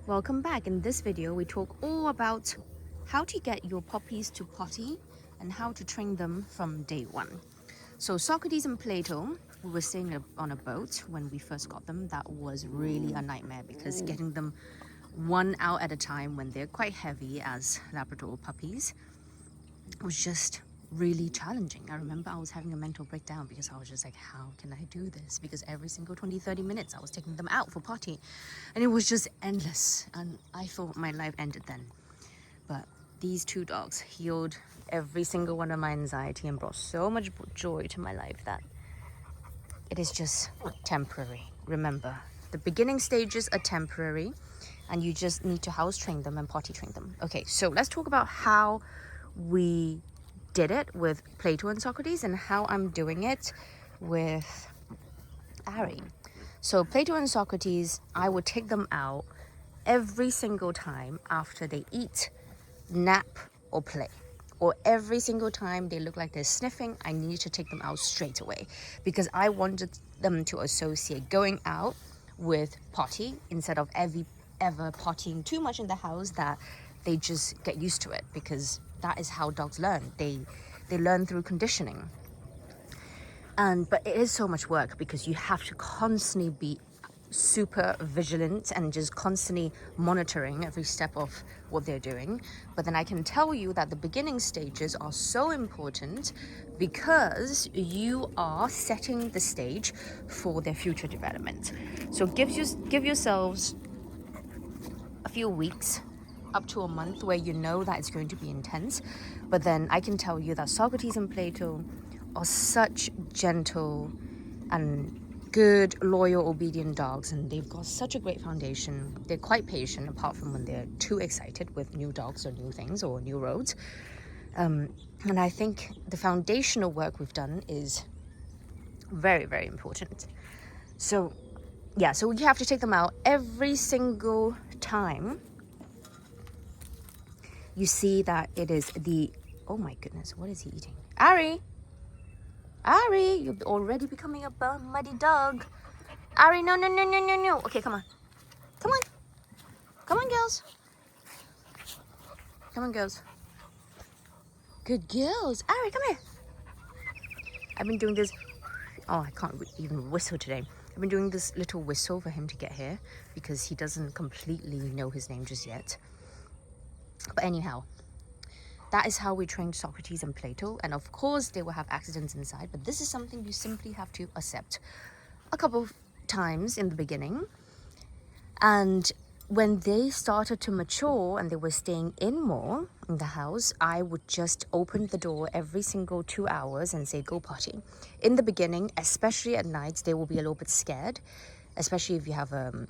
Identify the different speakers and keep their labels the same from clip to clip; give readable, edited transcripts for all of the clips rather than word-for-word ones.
Speaker 1: Welcome back. In this video, we talk all about how to get your puppies to potty and how to train them from day one. So Socrates and Plato, we were staying on a boat when we first got them. That was really a nightmare because getting them one out at a time when they're quite heavy as Labrador puppies was just really challenging. I remember I was having a mental breakdown because I was just like, how can I do this? Because every single 20-30 minutes I was taking them out for potty and it was just endless, and I thought my life ended then. But these two dogs healed every single one of my anxiety and brought so much joy to my life that it is just temporary. Remember, the beginning stages are temporary and you just need to house train them and potty train them. Okay, so let's talk about how we did it with Plato and Socrates and how I'm doing it with Ari. So Plato and Socrates, I would take them out every single time after they eat, nap, or play. Or every single time they look like they're sniffing, I need to take them out straight away because I wanted them to associate going out with potty instead of ever pottying too much in the house, that they just get used to it, because that is how dogs learn. They learn through conditioning. But it is so much work because you have to constantly be super vigilant and just constantly monitoring every step of what they're doing. But then I can tell you that the beginning stages are so important because you are setting the stage for their future development. So give yourselves a few weeks up to a month where you know that it's going to be intense. But then I can tell you that Socrates and Plato are such gentle and good, loyal, obedient dogs, and they've got such a great foundation. They're quite patient, apart from when they're too excited with new dogs or new things or new roads. And I think the foundational work we've done is very, very important. So yeah, so you have to take them out every single time you see that it is the... Oh my goodness, what is he eating? Ari, you're already becoming a muddy dog. Ari, no. Okay, come on, girls. Good girls. Ari, come here. I've been doing this... Oh, I can't even whistle today. I've been doing this little whistle for him to get here because he doesn't completely know his name just yet. But anyhow, that is how we trained Socrates and Plato. And of course, they will have accidents inside, but this is something you simply have to accept a couple of times in the beginning. And when they started to mature and they were staying in more in the house, I would just open the door every single 2 hours and say, go potty. In the beginning, especially at night, they will be a little bit scared, especially if you have a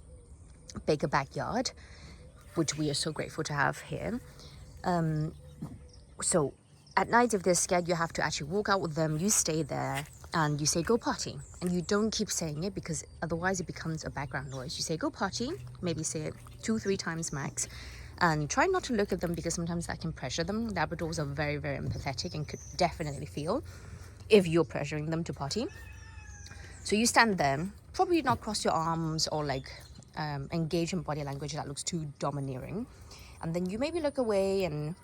Speaker 1: bigger backyard, which we are so grateful to have here. So at night, if they're scared, you have to actually walk out with them. You stay there and you say, go potty. And you don't keep saying it because otherwise it becomes a background noise. You say, go potty, maybe say it 2-3 times max. And try not to look at them because sometimes that can pressure them. Labradors are very, very empathetic and could definitely feel if you're pressuring them to potty. So you stand there, probably not cross your arms or engage in body language that looks too domineering. And then you maybe look away and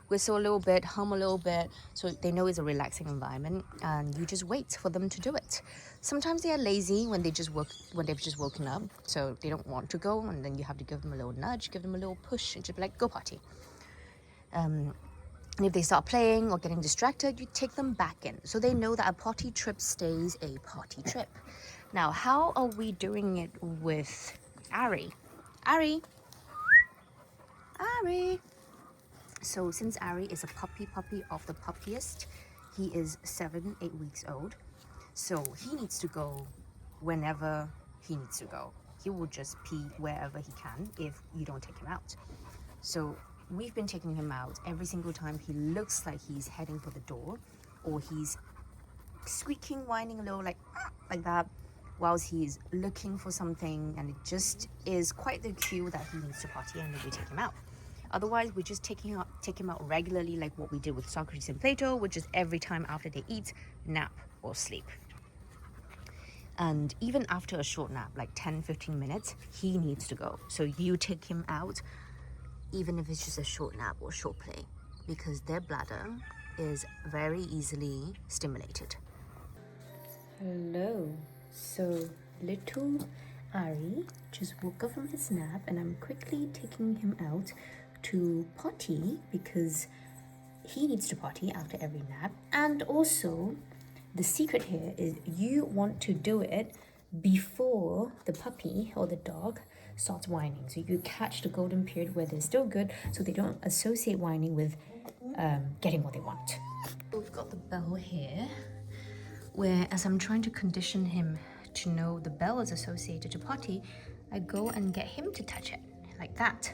Speaker 1: whistle a little bit, hum a little bit, so they know it's a relaxing environment, and you just wait for them to do it. Sometimes they are lazy when they've just woken up, so they don't want to go, and then you have to give them a little nudge, give them a little push, and just be like, go potty. And if they start playing or getting distracted, you take them back in, so they know that a potty trip stays a potty trip. Now, how are we doing it with Ari? Ari. So since Ari is a puppy of the puppiest, he is 7-8 weeks old. So he needs to go whenever he needs to go. He will just pee wherever he can if you don't take him out. So we've been taking him out every single time he looks like he's heading for the door, or he's squeaking, whining a little like that, whilst he's looking for something, and it just is quite the cue that he needs to potty, and then we take him out. Otherwise, we just take him out regularly, like what we did with Socrates and Plato, which is every time after they eat, nap, or sleep. And even after a short nap, like 10-15 minutes, he needs to go. So you take him out, even if it's just a short nap or short play, because their bladder is very easily stimulated. Hello. So little Ari just woke up from his nap, and I'm quickly taking him out to potty because he needs to potty after every nap. And also, the secret here is you want to do it before the puppy or the dog starts whining. So you catch the golden period where they're still good, so they don't associate whining with getting what they want. We've got the bell here, where as I'm trying to condition him to know the bell is associated to potty, I go and get him to touch it, like that.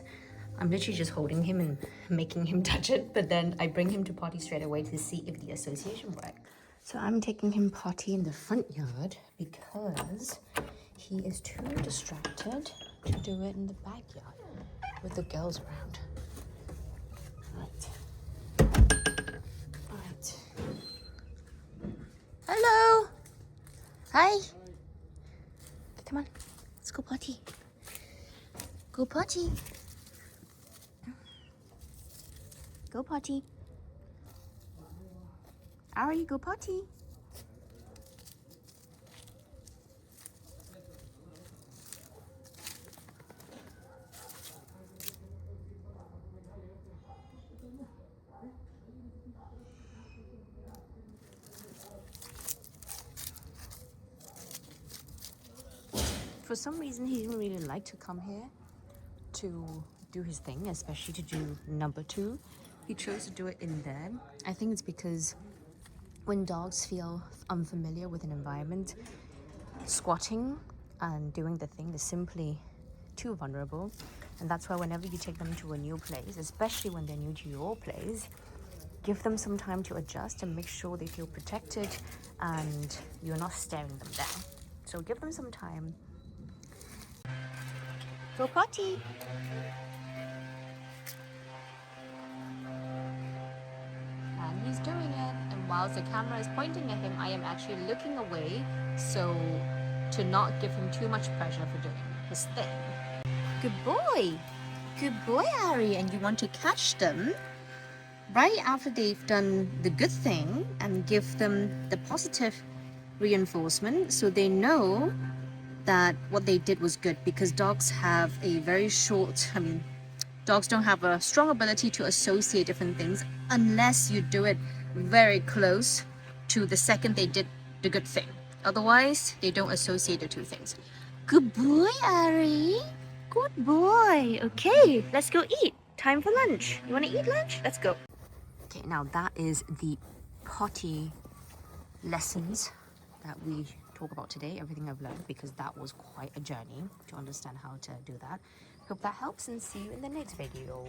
Speaker 1: I'm literally just holding him and making him touch it, but then I bring him to potty straight away to see if the association works. So I'm taking him potty in the front yard because he is too distracted to do it in the backyard with the girls around. Right. Hello. Hi. Okay, come on. Let's go potty. Go potty. Go potty. Ari, go potty. For some reason, he didn't really like to come here to do his thing, especially to do number 2. He chose to do it in there. I think it's because when dogs feel unfamiliar with an environment, squatting and doing the thing is simply too vulnerable. And that's why whenever you take them to a new place, especially when they're new to your place, give them some time to adjust and make sure they feel protected and you're not staring them down. So give them some time. Go potty. And he's doing it. And whilst the camera is pointing at him, I am actually looking away, so to not give him too much pressure for doing his thing. Good boy. Good boy, Ari. And you want to catch them right after they've done the good thing and give them the positive reinforcement so they know that what they did was good, because dogs have a very short, dogs don't have a strong ability to associate different things unless you do it very close to the second they did the good thing. Otherwise, they don't associate the two things. Good boy, Ari. Good boy. Okay, let's go eat. Time for lunch. You want to eat lunch? Let's go. Okay, now that is the potty lessons that we talk about today, everything I've learned, because that was quite a journey to understand how to do that. Hope that helps, and see you in the next video.